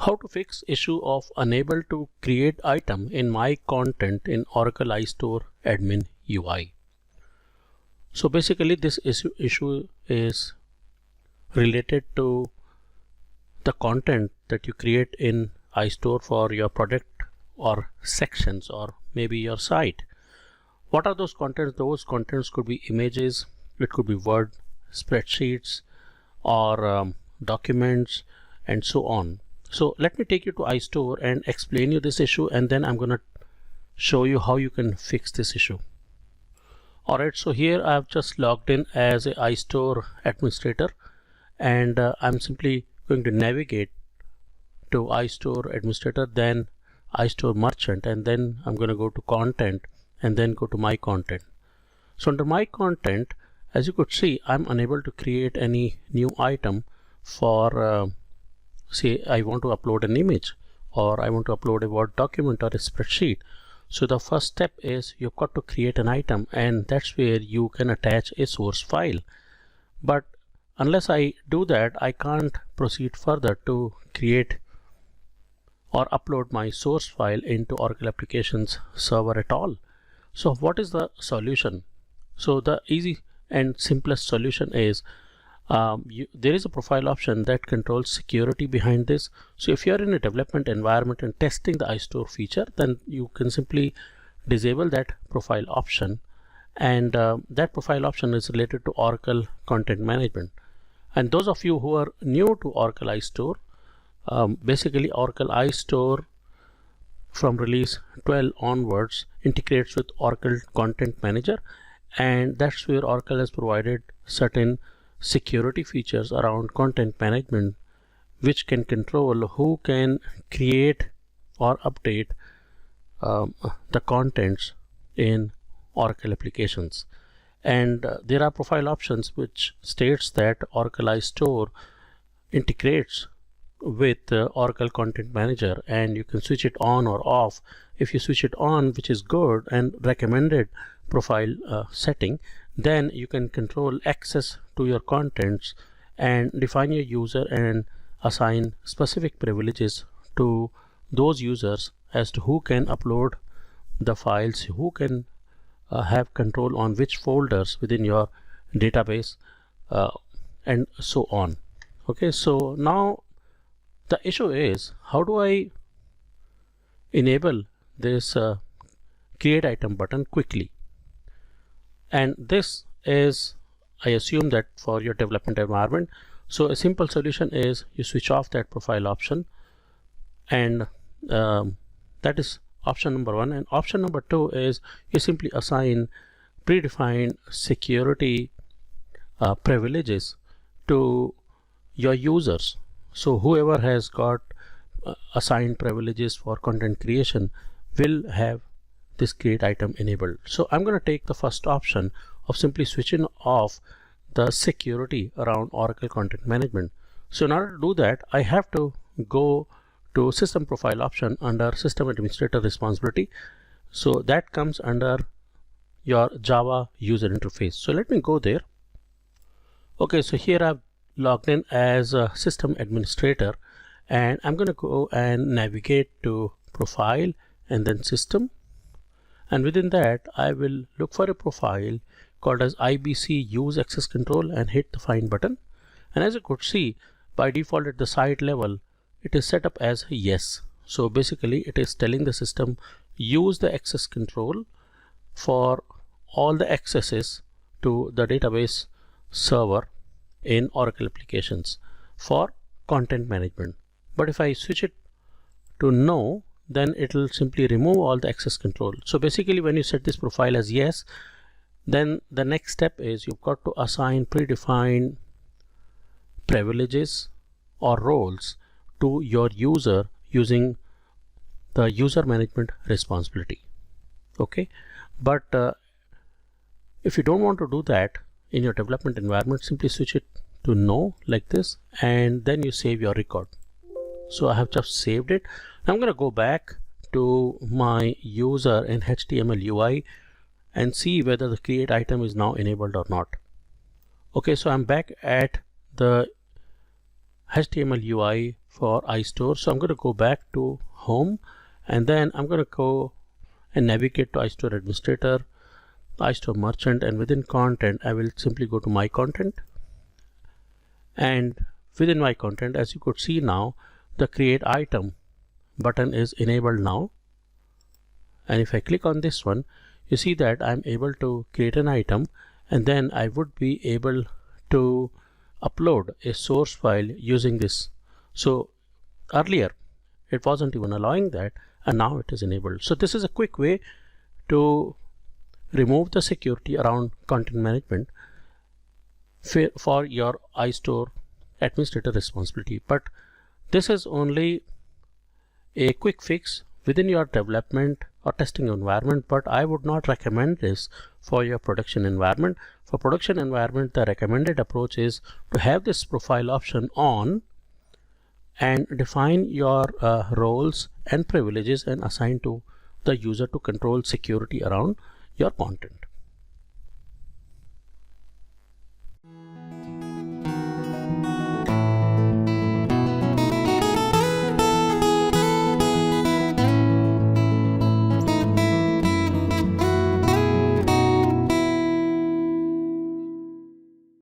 How to fix issue of unable to create item in my content in Oracle iStore admin UI. So basically this issue is related to the content that you create in iStore for your product or sections or maybe your site. What are those contents? Those contents could be images, it could be Word, spreadsheets, or documents, and so on. So let me take you to iStore and explain you this issue, and then I'm going to show you how you can fix this issue. Alright, so here I've just logged in as a iStore administrator, and I'm simply going to navigate to iStore administrator, then iStore merchant, and then I'm going to go to content and then go to my content. So under my content, as you could see, I'm unable to create any new item for say I want to upload an image, or I want to upload a Word document or a spreadsheet. So the first step is you've got to create an item, and that's where you can attach a source file. But unless I do that, I can't proceed further to create or upload my source file into Oracle Applications server at all. So what is the solution? So the easy and simplest solution is there is a profile option that controls security behind this. So if you're in a development environment and testing the iStore feature, then you can simply disable that profile option, and that profile option is related to Oracle Content Management. And those of you who are new to Oracle iStore, basically Oracle iStore from release 12 onwards integrates with Oracle Content Manager, and that's where Oracle has provided certain security features around content management, which can control who can create or update the contents in Oracle Applications. And there are profile options which states that Oracle iStore integrates with Oracle Content Manager, and you can switch it on or off. If you switch it on, which is good and recommended profile setting, then you can control access to your contents and define your user and assign specific privileges to those users as to who can upload the files, who can have control on which folders within your database, and so on. Okay, so now the issue is, how do I enable this create item button quickly? And this is, I assume, that for your development environment. So a simple solution is you switch off that profile option, and that is option number one. And option number two is you simply assign predefined security privileges to your users. So whoever has got assigned privileges for content creation will have this create item enabled. So I'm going to take the first option of simply switching off the security around Oracle Content Management. So in order to do that, I have to go to system profile option under system administrator responsibility. So that comes under your Java user interface. So let me go there. Okay, so here I've logged in as a system administrator, and I'm going to go and navigate to profile and then system, and within that I will look for a profile called as IBC use access control and hit the find button. And as you could see, by default at the site level it is set up as yes. So basically it is telling the system use the access control for all the accesses to the database server in Oracle Applications for content management. But if I switch it to no, then it will simply remove all the access control. So basically when you set this profile as yes, then the next step is you've got to assign predefined privileges or roles to your user using the user management responsibility. Okay, but if you don't want to do that in your development environment, simply switch it to no like this, and then you save your record. So I have just saved it. Now I'm going to go back to my user in HTML UI and see whether the create item is now enabled or not. Okay, so I'm back at the HTML UI for iStore. So I'm going to go back to home, and then I'm going to go and navigate to iStore administrator, iStore merchant, and within content I will simply go to my content, and within my content, as you could see now, the create item button is enabled now. And if I click on this one, you see that I'm able to create an item, and then I would be able to upload a source file using this. So earlier it wasn't even allowing that, and now it is enabled. So this is a quick way to remove the security around content management for your iStore administrator responsibility. But this is only a quick fix within your development or testing environment, but I would not recommend this for your production environment. For production environment, the recommended approach is to have this profile option on and define your roles and privileges and assign to the user to control security around your content.